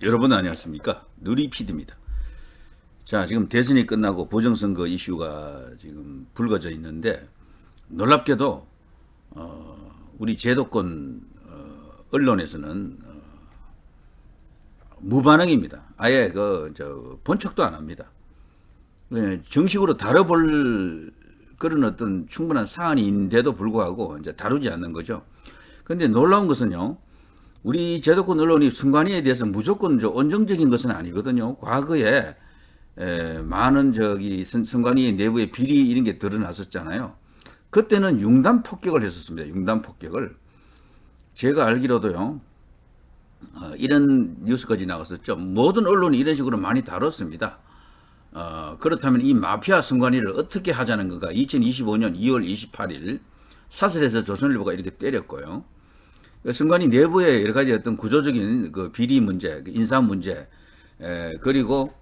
여러분 안녕하십니까? 누리피드입니다. 자, 지금 대선이 끝나고 부정선거 이슈가 지금 불거져 있는데 놀랍게도 우리 제도권 언론에서는 무반응입니다. 아예 본척도 안 합니다. 정식으로 다뤄볼 그런 어떤 충분한 사안이 있는데도 불구하고 이제 다루지 않는 거죠. 그런데 놀라운 것은요. 우리 제도권 언론이 선관위에 대해서 무조건 온정적인 것은 아니거든요. 과거에 많은 선관위 내부의 비리 이런 게 드러났었잖아요. 그때는 융단 폭격을 했었습니다. 융단 폭격을. 제가 알기로도요. 이런 뉴스까지 나왔었죠. 모든 언론이 이런 식으로 많이 다뤘습니다. 그렇다면 이 마피아 선관위를 어떻게 하자는 건가? 2025년 2월 28일 사설에서 조선일보가 이렇게 때렸고요. 선관위 내부의 여러 가지 어떤 구조적인 그 비리 문제, 인사 문제, 그리고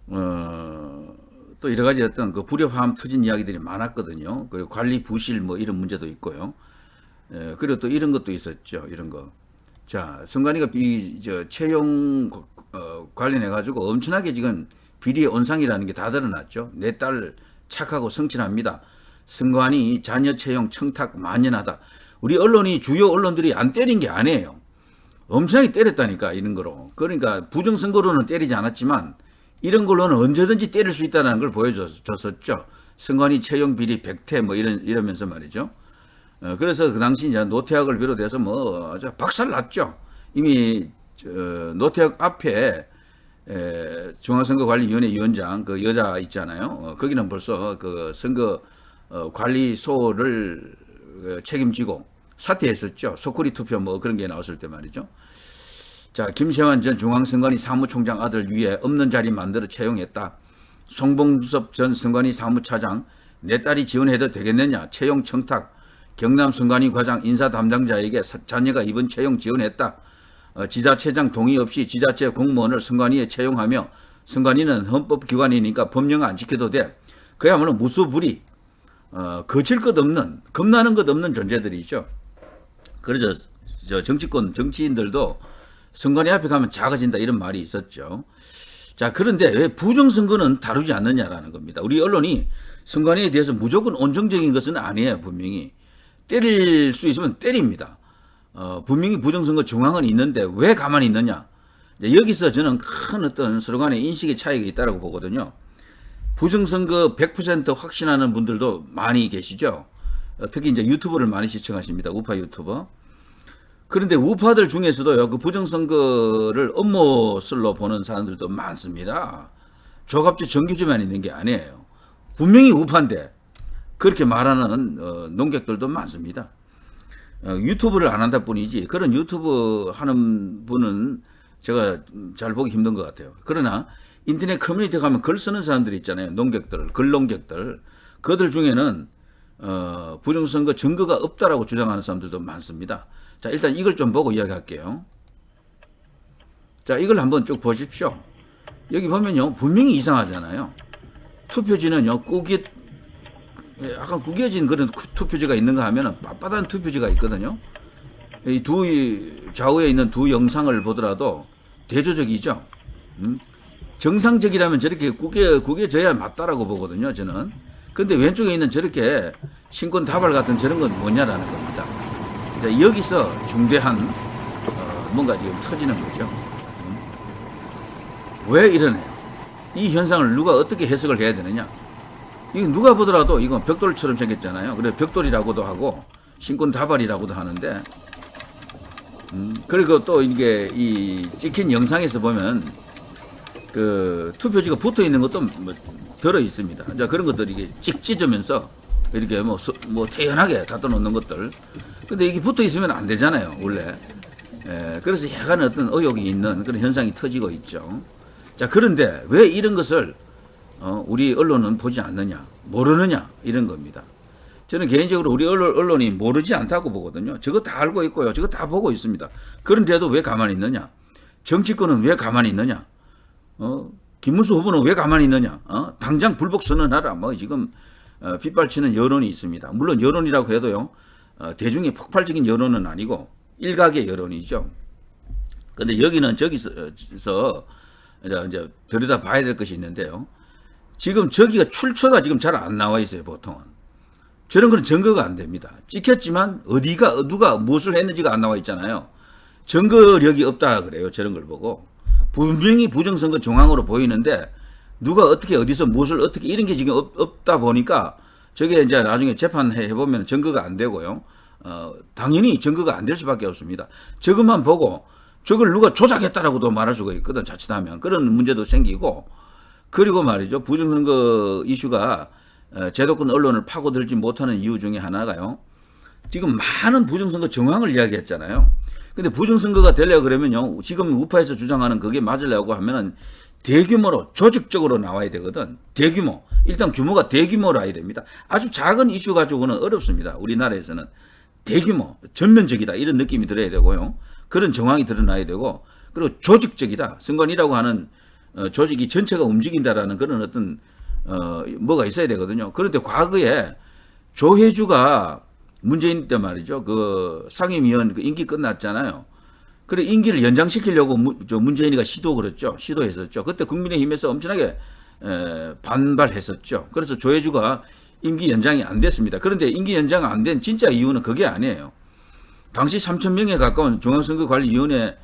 또 여러 가지 어떤 그 불협화음 터진 이야기들이 많았거든요. 그리고 관리 부실 뭐 이런 문제도 있고요. 그리고 또 이런 것도 있었죠. 이런 거. 자, 선관위가 채용 관련해 가지고 엄청나게 지금 비리의 온상이라는 게 다 드러났죠. 내 딸 착하고 성실합니다. 선관위 자녀 채용 청탁 만연하다. 우리 언론이 주요 언론들이 안 때린 게 아니에요. 엄청나게 때렸다니까 이런 거로. 그러니까 부정선거로는 때리지 않았지만 이런 걸로는 언제든지 때릴 수 있다는 걸 보여줬었죠. 선관위 채용 비리 100태 뭐 이러면서 말이죠. 그래서 그 당시 이제 노태학을 비롯해서 뭐 박살났죠. 이미 노태학 앞에 중앙선거관리위원회 위원장 그 여자 있잖아요. 거기는 벌써 그 선거 관리소를 책임지고 사퇴했었죠. 속거리 투표 뭐 그런 게 나왔을 때 말이죠. 자, 김세환 전 중앙선관위 사무총장 아들 위에 없는 자리 만들어 채용했다. 송봉섭 전 선관위 사무차장 내 딸이 지원해도 되겠느냐. 채용 청탁. 경남 선관위 과장 인사 담당자에게 자녀가 이번 채용 지원했다. 지자체장 동의 없이 지자체 공무원을 선관위에 채용하며 선관위는 헌법기관이니까 법령 안 지켜도 돼. 그야말로 무소불위. 거칠 것 없는, 겁나는 것 없는 존재들이죠. 그래서 정치권, 정치인들도 선관위 앞에 가면 작아진다 이런 말이 있었죠. 자, 그런데 왜 부정선거는 다루지 않느냐라는 겁니다. 우리 언론이 선관위에 대해서 무조건 온정적인 것은 아니에요, 분명히. 때릴 수 있으면 때립니다. 분명히 부정선거 정황은 있는데 왜 가만히 있느냐. 여기서 저는 큰 어떤 서로 간의 인식의 차이가 있다고 보거든요. 부정선거 100% 확신하는 분들도 많이 계시죠. 특히 이제 유튜브를 많이 시청하십니다. 우파 유튜버. 그런데 우파들 중에서도요, 그 부정선거를 업무설로 보는 사람들도 많습니다. 조갑지 정규직만 있는 게 아니에요. 분명히 우파인데 그렇게 말하는 논객들도 많습니다. 유튜브를 안 한다 뿐이지 그런 유튜브 하는 분은 제가 잘 보기 힘든 것 같아요. 그러나 인터넷 커뮤니티에 가면 글 쓰는 사람들이 있잖아요. 논객들, 글논객들. 그들 중에는 부정선거 증거가 없다라고 주장하는 사람들도 많습니다. 자, 일단 이걸 좀 보고 이야기할게요. 자, 이걸 한번 쭉 보십시오. 여기 보면요, 분명히 이상하잖아요. 투표지는요, 약간 구겨진 그런 투표지가 있는가 하면은 빳빳한 투표지가 있거든요. 이 좌우에 있는 두 영상을 보더라도 대조적이죠. 정상적이라면 저렇게 구겨져야 맞다라고 보거든요, 저는. 근데 왼쪽에 있는 저렇게 신권 다발 같은 저런 건 뭐냐라는 겁니다. 여기서 중대한 뭔가 지금 터지는 거죠. 왜 이러네요? 이 현상을 누가 어떻게 해석을 해야 되느냐? 이거 누가 보더라도 이건 벽돌처럼 생겼잖아요. 그래 벽돌이라고도 하고 신권 다발이라고도 하는데, 그리고 또 이게 이 찍힌 영상에서 보면 그 투표지가 붙어 있는 것도 뭐 들어 있습니다. 자, 그런 것들이 이게 찍 찢으면서 이렇게 뭐 태연하게 갖다 놓는 것들. 근데 이게 붙어 있으면 안 되잖아요, 원래. 그래서 약간 어떤 의혹이 있는 그런 현상이 터지고 있죠. 자, 그런데 왜 이런 것을 우리 언론은 보지 않느냐, 모르느냐, 이런 겁니다. 저는 개인적으로 우리 언론이 모르지 않다고 보거든요. 저거 다 알고 있고요. 저거 다 보고 있습니다. 그런데도 왜 가만히 있느냐? 정치권은 왜 가만히 있느냐? 김문수 후보는 왜 가만히 있느냐? 당장 불복 선언하라. 뭐 지금 빗발치는 여론이 있습니다. 물론 여론이라고 해도요, 대중의 폭발적인 여론은 아니고 일각의 여론이죠. 근데 여기는 저기서 이제 들여다 봐야 될 것이 있는데요. 지금 저기가 출처가 지금 잘 안 나와 있어요, 보통은. 저런 건 증거가 안 됩니다. 찍혔지만 어디가, 누가 무엇을 했는지가 안 나와 있잖아요. 증거력이 없다 그래요, 저런 걸 보고. 분명히 부정선거 정황으로 보이는데, 누가 어떻게, 어디서 무엇을 어떻게, 이런 게 지금 없다 보니까, 저게 이제 나중에 재판해보면 증거가 안 되고요. 당연히 증거가 안 될 수밖에 없습니다. 저것만 보고, 저걸 누가 조작했다라고도 말할 수가 있거든, 자칫하면. 그런 문제도 생기고, 그리고 말이죠. 부정선거 이슈가 제도권 언론을 파고들지 못하는 이유 중에 하나가요. 지금 많은 부정선거 정황을 이야기했잖아요. 근데 부정선거가 되려고 그러면요. 지금 우파에서 주장하는 그게 맞으려고 하면은 대규모로 조직적으로 나와야 되거든. 대규모. 일단 규모가 대규모로 와야 됩니다. 아주 작은 이슈 가지고는 어렵습니다. 우리나라에서는. 대규모, 전면적이다. 이런 느낌이 들어야 되고요. 그런 정황이 드러나야 되고, 그리고 조직적이다. 선관위라고 하는 조직이 전체가 움직인다라는 그런 어떤 뭐가 있어야 되거든요. 그런데 과거에 조혜주가 문재인 때 말이죠. 그 상임위원 그 임기 끝났잖아요. 그래 임기를 연장시키려고 문재인이가 시도했었죠. 그때 국민의힘에서 엄청나게 반발했었죠. 그래서 조혜주가 임기 연장이 안 됐습니다. 그런데 임기 연장 안 된 진짜 이유는 그게 아니에요. 당시 3,000명에 가까운 중앙선거관리위원회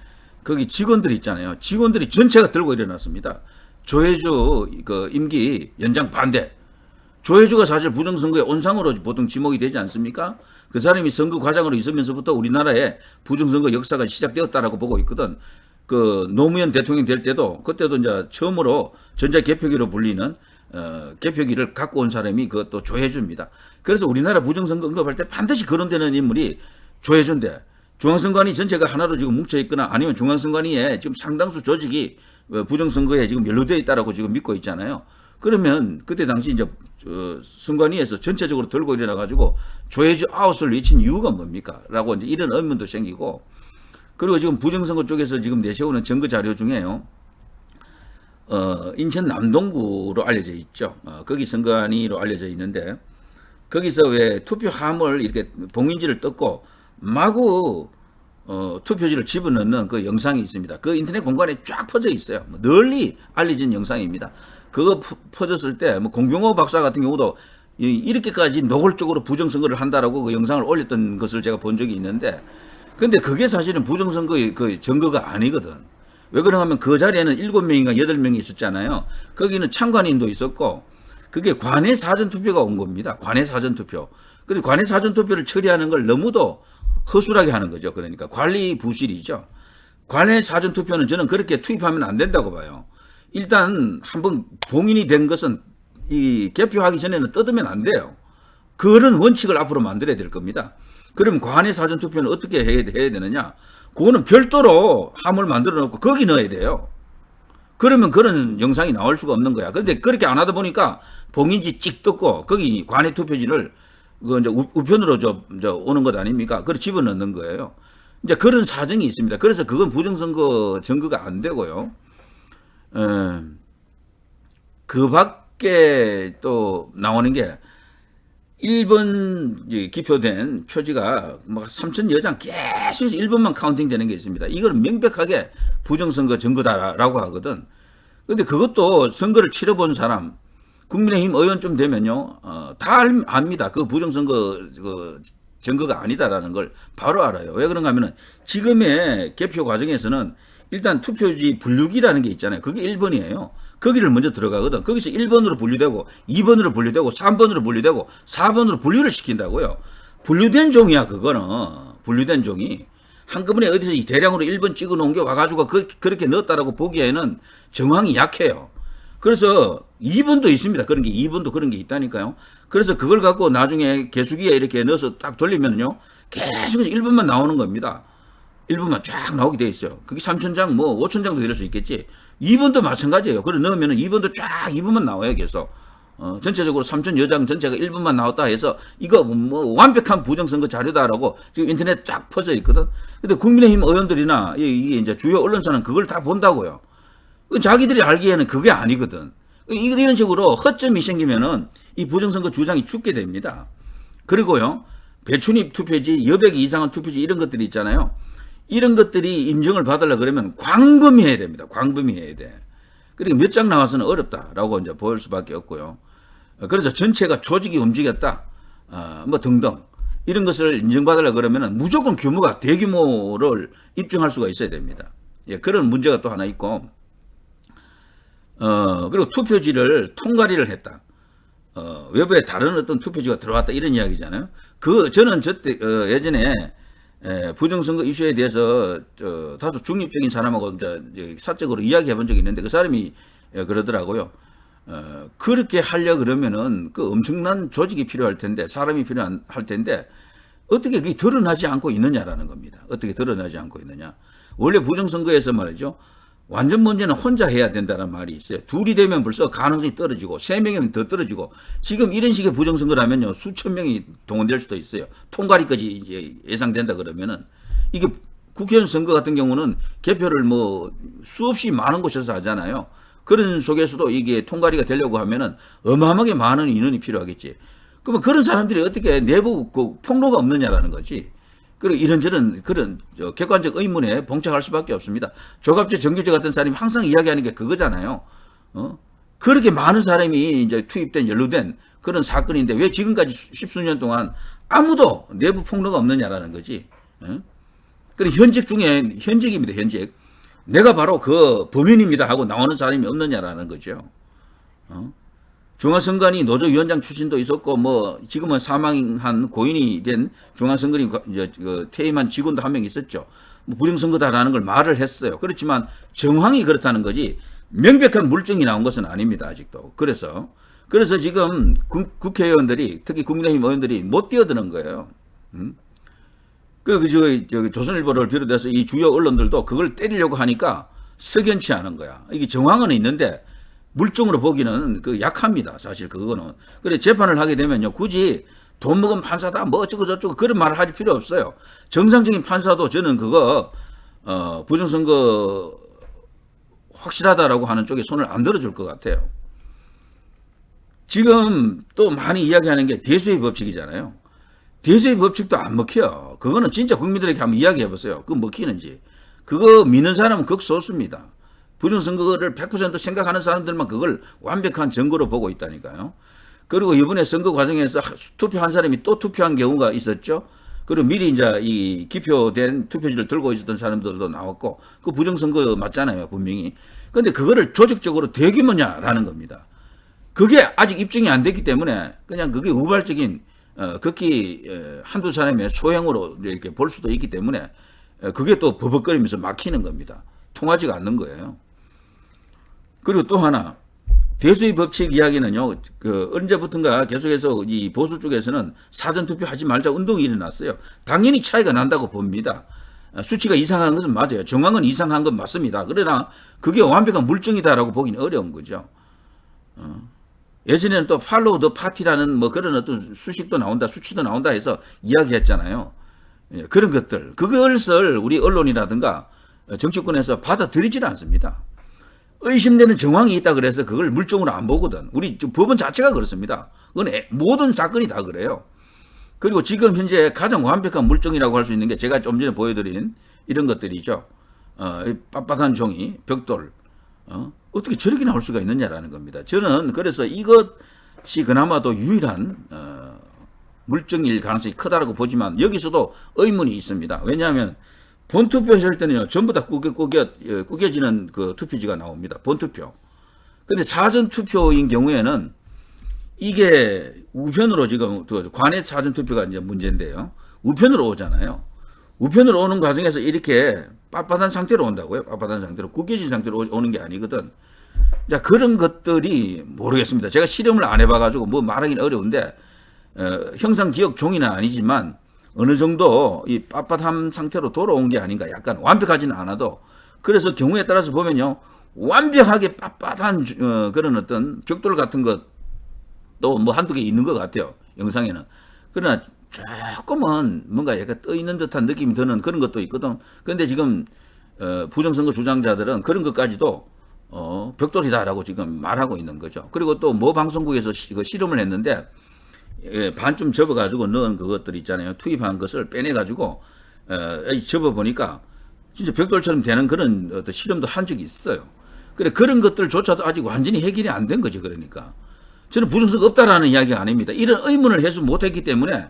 거기 직원들이 있잖아요. 직원들이 전체가 들고 일어났습니다. 조혜주 그 임기 연장 반대. 조혜주가 사실 부정선거의 온상으로 보통 지목이 되지 않습니까? 그 사람이 선거 과정으로 있으면서부터 우리나라의 부정선거 역사가 시작되었다라고 보고 있거든. 그 노무현 대통령 될 때도 그때도 이제 처음으로 전자개표기로 불리는 개표기를 갖고 온 사람이 그것도 조혜주입니다. 그래서 우리나라 부정선거 언급할 때 반드시 거론되는 인물이 조혜주인데 중앙선관위 전체가 하나로 지금 뭉쳐있거나 아니면 중앙선관위에 지금 상당수 조직이 부정선거에 지금 연루되어 있다라고 지금 믿고 있잖아요. 그러면 그때 당시 이제 선관위에서 전체적으로 들고 일어나가지고 조혜주 아웃을 외친 이유가 뭡니까? 라고 이제 이런 의문도 생기고 그리고 지금 부정선거 쪽에서 지금 내세우는 증거 자료 중에요. 인천 남동구로 알려져 있죠. 거기 선관위로 알려져 있는데 거기서 왜 투표함을 이렇게 봉인지를 뜯고 마구 투표지를 집어넣는 그 영상이 있습니다. 그 인터넷 공간에 쫙 퍼져 있어요. 널리 알려진 영상입니다. 그거 퍼졌을 때 뭐 공병호 박사 같은 경우도 이렇게까지 노골적으로 부정선거를 한다라고 그 영상을 올렸던 것을 제가 본 적이 있는데 근데 그게 사실은 부정선거의 그 증거가 아니거든. 왜 그러냐 하면 그 자리에는 7명인가 8명이 있었잖아요. 거기는 참관인도 있었고 그게 관내 사전투표가 온 겁니다. 관내 사전투표. 그리고 관내 사전투표를 처리하는 걸 너무도 허술하게 하는 거죠. 그러니까 관리 부실이죠. 관내 사전투표는 저는 그렇게 투입하면 안 된다고 봐요. 일단 한번 봉인이 된 것은 이 개표하기 전에는 뜯으면 안 돼요. 그런 원칙을 앞으로 만들어야 될 겁니다. 그럼 관내 사전투표는 어떻게 해야 되느냐? 그거는 별도로 함을 만들어 놓고 거기 넣어야 돼요. 그러면 그런 영상이 나올 수가 없는 거야. 그런데 그렇게 안 하다 보니까 봉인지 찍 뜯고 거기 관내 투표지를 그 이제 우편으로 오는 것 아닙니까? 그걸 집어넣는 거예요. 이제 그런 사정이 있습니다. 그래서 그건 부정선거 증거가 안 되고요. 그 밖에 또 나오는 게 1번 기표된 표지가 뭐 3,000여 장 계속 1번만 카운팅 되는 게 있습니다. 이걸 명백하게 부정선거 증거다라고 하거든. 근데 그것도 선거를 치러본 사람, 국민의힘 의원쯤 되면요, 다 압니다. 그 부정선거 증거가 아니다라는 걸 바로 알아요. 왜 그런가 하면은 지금의 개표 과정에서는 일단 투표지 분류기라는 게 있잖아요. 그게 1번이에요. 거기를 먼저 들어가거든. 거기서 1번으로 분류되고 2번으로 분류되고 3번으로 분류되고 4번으로 분류를 시킨다고요. 분류된 종이야 그거는. 분류된 종이. 한꺼번에 어디서 대량으로 1번 찍어 놓은 게 와가지고 그렇게 넣었다라고 보기에는 정황이 약해요. 그래서 2번도 있습니다. 그런 게 2번도 그런 게 있다니까요. 그래서 그걸 갖고 나중에 개수기에 이렇게 넣어서 딱 돌리면요. 계속 1번만 나오는 겁니다. 1번만 쫙 나오게 돼 있어요. 그게 3,000장, 뭐 5,000장도 될 수 있겠지. 2번도 마찬가지예요. 그래 넣으면 2번도 쫙 2번만 나와요. 계속. 전체적으로 3,000여 장 전체가 1번만 나왔다 해서 이거 뭐 완벽한 부정선거 자료다라고 지금 인터넷 쫙 퍼져 있거든. 근데 국민의힘 의원들이나 이게 이제 주요 언론사는 그걸 다 본다고요. 자기들이 알기에는 그게 아니거든. 이런 식으로 허점이 생기면은 이 부정선거 주장이 죽게 됩니다. 그리고요, 배춘입 투표지, 여백 이상한 투표지 이런 것들이 있잖아요. 이런 것들이 인정을 받으려 그러면 광범위해야 됩니다. 광범위해야 돼. 그리고 몇 장 나와서는 어렵다라고 이제 보일 수밖에 없고요. 그래서 전체가 조직이 움직였다, 뭐 등등 이런 것을 인정받으려 그러면은 무조건 규모가 대규모를 입증할 수가 있어야 됩니다. 예, 그런 문제가 또 하나 있고, 그리고 투표지를 통과리를 했다. 외부에 다른 어떤 투표지가 들어왔다 이런 이야기잖아요. 저는 예전에 부정선거 이슈에 대해서 다소 중립적인 사람하고 이제 사적으로 이야기해 본 적이 있는데 그 사람이 그러더라고요. 그렇게 하려 그러면은 그 엄청난 조직이 필요할 텐데 사람이 필요할 텐데 어떻게 그게 드러나지 않고 있느냐라는 겁니다. 어떻게 드러나지 않고 있느냐. 원래 부정선거에서 말이죠. 완전 문제는 혼자 해야 된다는 말이 있어요. 둘이 되면 벌써 가능성이 떨어지고 세 명이면 더 떨어지고 지금 이런 식의 부정선거라면요 수천 명이 동원될 수도 있어요. 통과리까지 이제 예상된다 그러면은 이게 국회의원 선거 같은 경우는 개표를 뭐 수없이 많은 곳에서 하잖아요. 그런 속에서도 이게 통과리가 되려고 하면은 어마어마하게 많은 인원이 필요하겠지. 그러면 그런 사람들이 어떻게 내부 폭로가 없느냐라는 거지. 그리고 이런저런 그런 객관적 의문에 봉착할 수밖에 없습니다. 조갑재, 정규재 같은 사람이 항상 이야기하는 게 그거잖아요. 그렇게 많은 사람이 이제 투입된, 연루된 그런 사건인데 왜 지금까지 십수년 동안 아무도 내부 폭로가 없느냐라는 거지. 그리고 현직입니다, 현직. 내가 바로 그 범인입니다 하고 나오는 사람이 없느냐라는 거죠. 중앙선관위 노조위원장 출신도 있었고, 뭐, 지금은 사망한 고인이 된 중앙선관위 퇴임한 직원도 한 명 있었죠. 뭐 부정선거다라는 걸 말을 했어요. 그렇지만 정황이 그렇다는 거지, 명백한 물증이 나온 것은 아닙니다, 아직도. 그래서 지금 국회의원들이, 특히 국민의힘 의원들이 못 뛰어드는 거예요. 조선일보를 비롯해서 이 주요 언론들도 그걸 때리려고 하니까 석연치 않은 거야. 이게 정황은 있는데, 물증으로 보기는 약합니다. 사실 그거는. 그래 재판을 하게 되면요. 굳이 돈 먹은 판사다 뭐 어쩌고 저쩌고 그런 말을 할 필요 없어요. 정상적인 판사도 저는 그거 부정선거 확실하다라고 하는 쪽에 손을 안 들어줄 것 같아요. 지금 또 많이 이야기하는 게 대수의 법칙이잖아요. 대수의 법칙도 안 먹혀. 그거는 진짜 국민들에게 한번 이야기해 보세요. 그거 먹히는지. 그거 믿는 사람은 극소수입니다. 부정선거를 100% 생각하는 사람들만 그걸 완벽한 증거로 보고 있다니까요. 그리고 이번에 선거 과정에서 투표한 사람이 또 투표한 경우가 있었죠. 그리고 미리 이제 이 기표된 투표지를 들고 있었던 사람들도 나왔고, 그 부정선거 맞잖아요, 분명히. 근데 그거를 조직적으로 대규모냐라는 겁니다. 그게 아직 입증이 안 됐기 때문에 그냥 그게 우발적인, 극히 한두 사람의 소행으로 이렇게 볼 수도 있기 때문에 그게 또 버벅거리면서 막히는 겁니다. 통하지가 않는 거예요. 그리고 또 하나, 대수의 법칙 이야기는요, 언제부턴가 계속해서 이 보수 쪽에서는 사전투표 하지 말자 운동이 일어났어요. 당연히 차이가 난다고 봅니다. 수치가 이상한 것은 맞아요. 정황은 이상한 건 맞습니다. 그러나 그게 완벽한 물증이다라고 보기는 어려운 거죠. 예전에는 또 팔로우 더 파티라는 뭐 그런 어떤 수식도 나온다, 수치도 나온다 해서 이야기했잖아요. 그런 것들. 그것을 우리 언론이라든가 정치권에서 받아들이지는 않습니다. 의심되는 정황이 있다 그래서 그걸 물증으로 안 보거든. 우리 법원 자체가 그렇습니다. 그건 모든 사건이 다 그래요. 그리고 지금 현재 가장 완벽한 물증이라고 할 수 있는 게 제가 좀 전에 보여드린 이런 것들이죠. 빳빳한 종이, 벽돌. 어떻게 저렇게 나올 수가 있느냐라는 겁니다. 저는 그래서 이것이 그나마도 유일한 물증일 가능성이 크다라고 보지만 여기서도 의문이 있습니다. 왜냐하면 본투표 했을 때는요, 전부 다 꾸겨지는 그 투표지가 나옵니다. 본투표. 근데 사전투표인 경우에는 이게 우편으로 지금 관내 사전투표가 이제 문제인데요. 우편으로 오잖아요. 우편으로 오는 과정에서 이렇게 빳빳한 상태로 온다고요. 빳빳한 상태로. 구겨진 상태로 오는 게 아니거든. 자, 그런 것들이 모르겠습니다. 제가 실험을 안 해봐가지고 뭐 말하기는 어려운데, 형상 기억 종이는 아니지만, 어느 정도 이 빳빳한 상태로 돌아온 게 아닌가. 약간 완벽하지는 않아도. 그래서 경우에 따라서 보면요. 완벽하게 빳빳한 그런 어떤 벽돌 같은 것도 뭐 한두 개 있는 것 같아요. 영상에는. 그러나 조금은 뭔가 약간 떠 있는 듯한 느낌이 드는 그런 것도 있거든. 그런데 지금 부정선거 주장자들은 그런 것까지도 벽돌이다라고 지금 말하고 있는 거죠. 그리고 또 모 방송국에서 실험을 했는데 반쯤 접어가지고 넣은 그것들 있잖아요. 투입한 것을 빼내가지고 접어보니까 진짜 벽돌처럼 되는 그런 어떤 실험도 한 적이 있어요. 그래, 그런 것들조차도 아직 완전히 해결이 안 된 거죠. 그러니까. 저는 부정선거 없다라는 이야기가 아닙니다. 이런 의문을 해소 못했기 때문에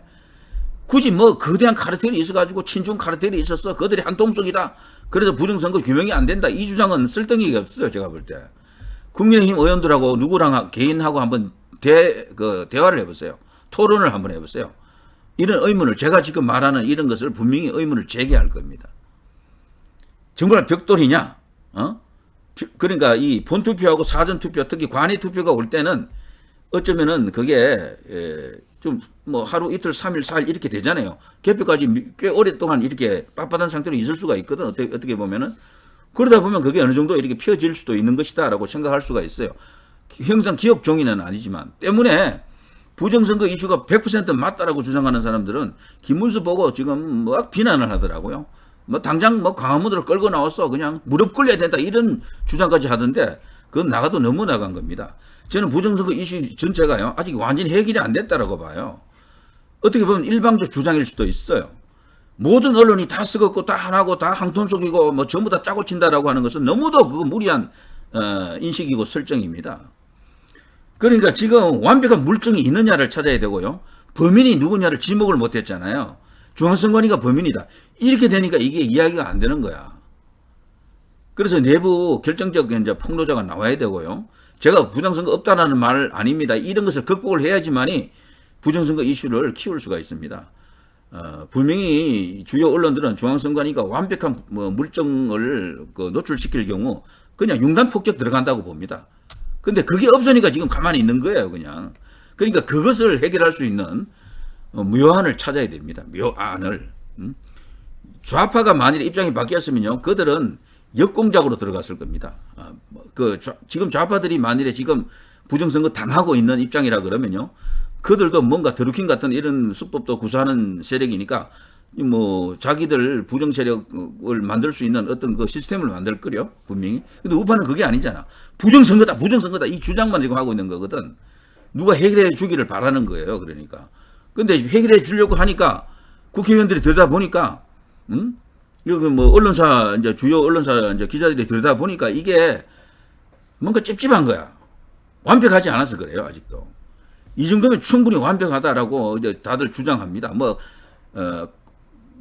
굳이 뭐 거대한 카르텔이 있어가지고 친중 카르텔이 있었어. 그들이 한 통속이다. 그래서 부정선거 규명이 안 된다. 이 주장은 쓸데기가 없어요. 제가 볼 때. 국민의힘 의원들하고 누구랑 개인하고 한번 대화를 해보세요. 토론을 한번 해보세요. 이런 의문을, 제가 지금 말하는 이런 것을 분명히 의문을 제기할 겁니다. 정말 벽돌이냐? 그러니까 이 본투표하고 사전투표, 특히 관외투표가 올 때는 어쩌면은 그게 좀 뭐 하루 이틀 3일 4일 이렇게 되잖아요. 개표까지 꽤 오랫동안 이렇게 빳빳한 상태로 있을 수가 있거든. 어떻게 보면은. 그러다 보면 그게 어느 정도 이렇게 펴질 수도 있는 것이다라고 생각할 수가 있어요. 형상 기억 종이는 아니지만. 때문에 부정선거 이슈가 100% 맞다라고 주장하는 사람들은 김문수 보고 지금 막 비난을 하더라고요. 뭐 당장 뭐 광화문으로 끌고 나왔어. 그냥 무릎 꿇려야 된다. 이런 주장까지 하던데 그건 나가도 너무 나간 겁니다. 저는 부정선거 이슈 전체가요. 아직 완전히 해결이 안 됐다라고 봐요. 어떻게 보면 일방적 주장일 수도 있어요. 모든 언론이 다 썩었고 다 하나고 다 항통속이고 뭐 전부 다 짜고 친다라고 하는 것은 너무도 그거 무리한 인식이고 설정입니다. 그러니까 지금 완벽한 물증이 있느냐를 찾아야 되고요. 범인이 누구냐를 지목을 못했잖아요. 중앙선관위가 범인이다. 이렇게 되니까 이게 이야기가 안 되는 거야. 그래서 내부 결정적 이제 폭로자가 나와야 되고요. 제가 부정선거 없다라는 말 아닙니다. 이런 것을 극복을 해야지만이 부정선거 이슈를 키울 수가 있습니다. 분명히 주요 언론들은 중앙선관위가 완벽한 물증을 노출시킬 경우 그냥 융단 폭격 들어간다고 봅니다. 근데 그게 없으니까 지금 가만히 있는 거예요, 그냥. 그러니까 그것을 해결할 수 있는 묘안을 찾아야 됩니다. 묘안을. 좌파가 만일 입장이 바뀌었으면요, 그들은 역공작으로 들어갔을 겁니다. 지금 좌파들이 만일에 지금 부정선거 당하고 있는 입장이라 그러면요, 그들도 뭔가 드루킹 같은 이런 수법도 구사하는 세력이니까 뭐 자기들 부정 세력을 만들 수 있는 어떤 그 시스템을 만들 거려 분명히. 근데 우파는 그게 아니잖아. 부정선거다, 부정선거다 이 주장만 지금 하고 있는 거거든. 누가 해결해 주기를 바라는 거예요. 그러니까. 근데 해결해 주려고 하니까 국회의원들이 들여다 보니까, 여기 뭐 언론사 이제 주요 언론사 이제 기자들이 들여다 보니까 이게 뭔가 찝찝한 거야. 완벽하지 않아서 그래요, 아직도. 이 정도면 충분히 완벽하다라고 이제 다들 주장합니다.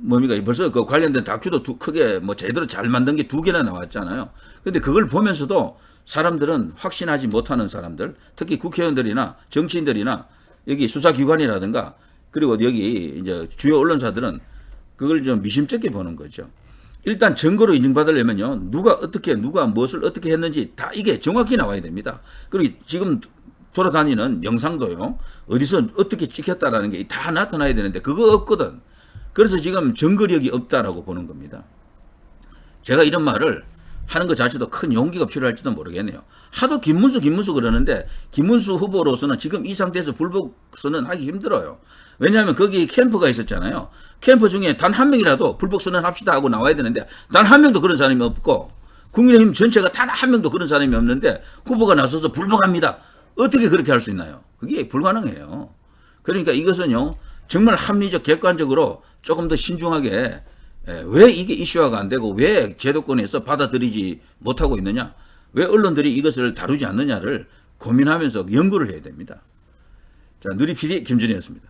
뭡니까? 벌써 그 관련된 다큐도 크게 뭐 제대로 잘 만든 게 2개나 나왔잖아요. 근데 그걸 보면서도 사람들은 확신하지 못하는 사람들, 특히 국회의원들이나 정치인들이나 여기 수사기관이라든가 그리고 여기 이제 주요 언론사들은 그걸 좀 미심쩍게 보는 거죠. 일단 증거로 인정받으려면요, 누가 무엇을 어떻게 했는지 다 이게 정확히 나와야 됩니다. 그리고 지금 돌아다니는 영상도요, 어디서 어떻게 찍혔다라는 게 다 나타나야 되는데 그거 없거든. 그래서 지금 증거력이 없다라고 보는 겁니다. 제가 이런 말을 하는 것 자체도 큰 용기가 필요할지도 모르겠네요. 하도 김문수 그러는데 김문수 후보로서는 지금 이 상태에서 불복 선언하기 힘들어요. 왜냐하면 거기 캠프가 있었잖아요. 캠프 중에 단 한 명이라도 불복 선언합시다 하고 나와야 되는데 단 한 명도 그런 사람이 없고 국민의힘 전체가 단 한 명도 그런 사람이 없는데 후보가 나서서 불복합니다. 어떻게 그렇게 할 수 있나요? 그게 불가능해요. 그러니까 이것은요, 정말 합리적 객관적으로 조금 더 신중하게 왜 이게 이슈화가 안 되고 왜 제도권에서 받아들이지 못하고 있느냐, 왜 언론들이 이것을 다루지 않느냐를 고민하면서 연구를 해야 됩니다. 자, 누리 PD 김준희였습니다.